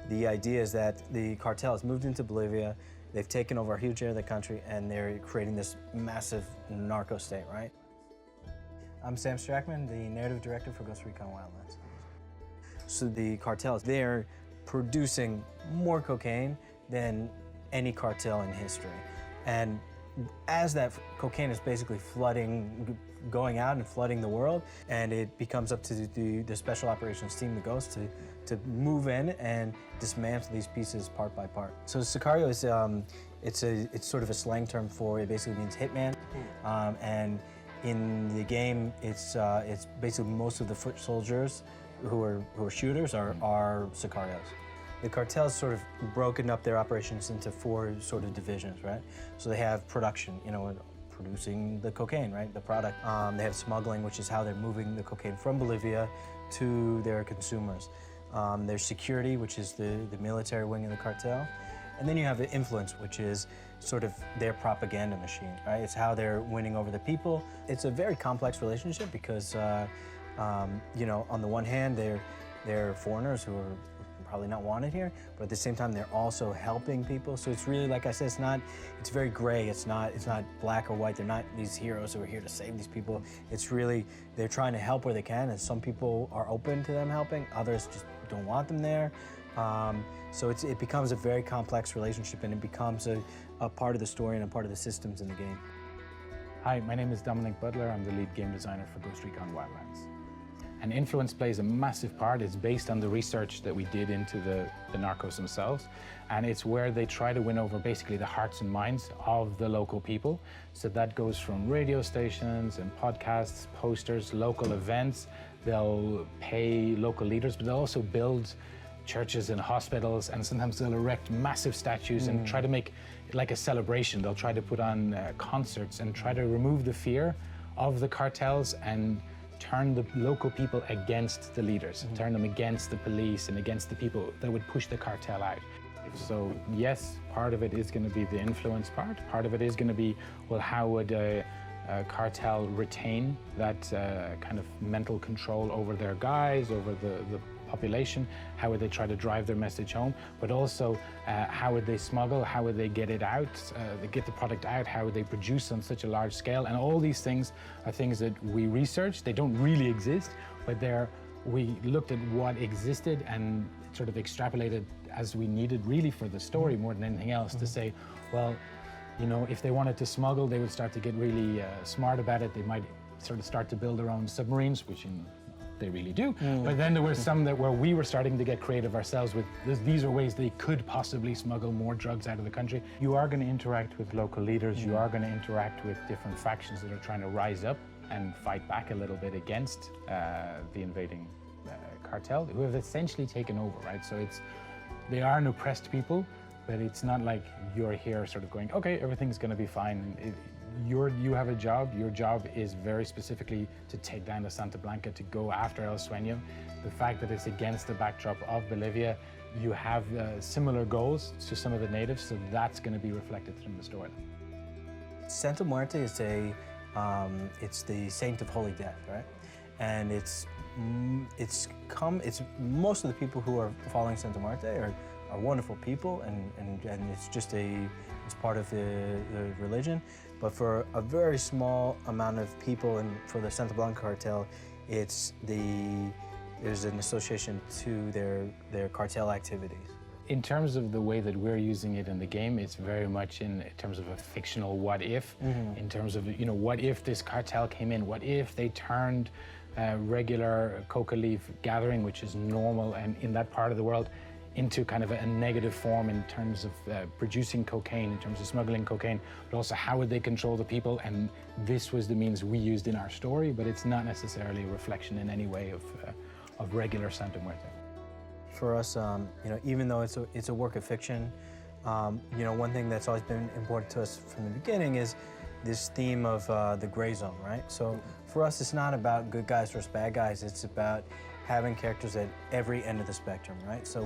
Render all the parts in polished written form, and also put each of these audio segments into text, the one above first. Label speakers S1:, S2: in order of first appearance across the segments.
S1: the idea is that the cartel has moved into Bolivia, they've taken over a huge area of the country, and they're creating this massive narco state, right? I'm Sam Strackman, the narrative director for Recon Wildlands. So the cartels, they're producing more cocaine than any cartel in history. And as that cocaine is basically going out and flooding the world, and it becomes up to the special operations team that goes to move in and dismantle these pieces part by part. So sicario is it's sort of a slang term for, it basically means hitman, and in the game it's basically most of the foot soldiers who are shooters are sicarios. The cartel's sort of broken up their operations into 4 sort of divisions, right? So they have production, producing the cocaine, right? The product. They have smuggling, which is how they're moving the cocaine from Bolivia to their consumers. There's security, which is the military wing of the cartel. And then you have the influence, which is sort of their propaganda machine, right? It's how they're winning over the people. It's a very complex relationship because, on the one hand, they're foreigners who are probably not wanted here, but at the same time they're also helping people. So it's really, like I said, it's very gray. It's not black or white. They're not these heroes who are here to save these people. It's really, they're trying to help where they can, and some people are open to them helping, others just don't want them there. So it becomes a very complex relationship, and it becomes a part of the story and a part of the systems in the game.
S2: Hi, my name is Dominic Butler. I'm the lead game designer for Recon Wildlands. And influence plays a massive part. It's based on the research that we did into the narcos themselves. And it's where they try to win over basically the hearts and minds of the local people. So that goes from radio stations and podcasts, posters, local events. They'll pay local leaders, but they'll also build churches and hospitals, and sometimes they'll erect massive statues and try to make like a celebration. They'll try to put on concerts and try to remove the fear of the cartels and turn the local people against the leaders, turn them against the police and against the people that would push the cartel out. So yes, part of it is going to be the influence part. Part of it is going to be, well, how would a cartel retain that kind of mental control over their guys, over the population? How would they try to drive their message home? But also, how would they smuggle? How would they get it out? They get the product out? How would they produce on such a large scale? And all these things are things that we researched. They don't really exist, but we looked at what existed and sort of extrapolated as we needed really for the story more than anything else to say, well, if they wanted to smuggle, they would start to get really smart about it. They might sort of start to build their own submarines, which they really do. But then there were some where we were starting to get creative ourselves with these are ways they could possibly smuggle more drugs out of the country. You are going to interact with local leaders. You are going to interact with different factions that are trying to rise up and fight back a little bit against the invading cartel, who have essentially taken over, right? So they are an oppressed people, but it's not like you're here sort of going, okay, everything's going to be fine. You have a job. Your job is very specifically to take down the Santa Blanca, to go after El Sueño. The fact that it's against the backdrop of Bolivia, you have similar goals to some of the natives, so that's going to be reflected in the story.
S1: Santa Muerte is it's the saint of holy death, right? And it's most of the people who are following Santa Muerte are wonderful people, and it's part of the religion. But for a very small amount of people, and for the Santa Blanca cartel, there's an association to their cartel activities.
S2: In terms of the way that we're using it in the game, it's very much in terms of a fictional what if, in terms of, what if this cartel came in? What if they turned regular coca leaf gathering, which is normal and in that part of the world, into kind of a negative form in terms of producing cocaine, in terms of smuggling cocaine, but also how would they control the people? And this was the means we used in our story, but it's not necessarily a reflection in any way of regular Santa Muerte.
S1: For us, even though it's a work of fiction, one thing that's always been important to us from the beginning is this theme of the gray zone, right? So for us, it's not about good guys versus bad guys. It's about having characters at every end of the spectrum, right? So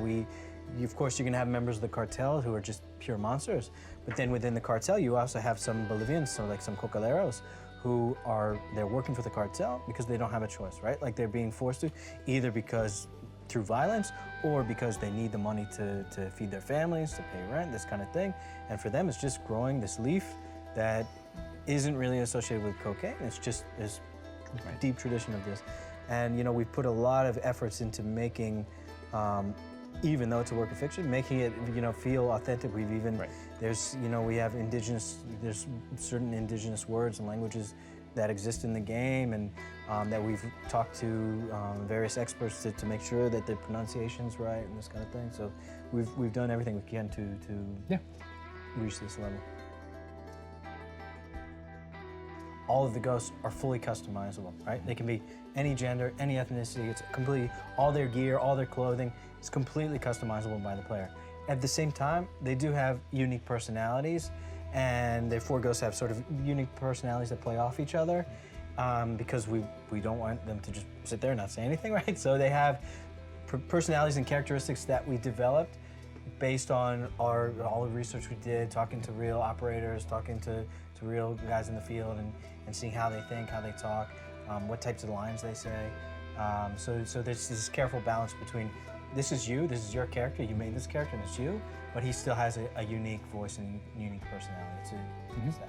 S1: of course, you can have members of the cartel who are just pure monsters, but then within the cartel, you also have some Bolivians, so like some cocaleros, they're working for the cartel because they don't have a choice, right? Like they're being forced to, either because through violence or because they need the money to feed their families, to pay rent, this kind of thing. And for them, it's just growing this leaf that isn't really associated with cocaine. It's just this deep tradition of this. And you know, we've put a lot of efforts into making, even though it's a work of fiction, making it, you know, feel authentic. We've even, there's, you know, we have there's certain indigenous words and languages that exist in the game, and that we've talked to various experts to make sure that the pronunciation's right and this kind of thing. So we've done everything we can to reach this level. All of the ghosts are fully customizable, right? They can be any gender, any ethnicity. It's completely, all their gear, all their clothing is completely customizable by the player. At the same time, they do have unique personalities, and their 4 ghosts have sort of unique personalities that play off each other, because we don't want them to just sit there and not say anything, right? So they have personalities and characteristics that we developed based on all the research we did, talking to real operators, talking to real guys in the field, and seeing how they think, how they talk, what types of lines they say. So there's this careful balance between this is you, this is your character, you made this character and it's you, but he still has a unique voice and unique personality to that.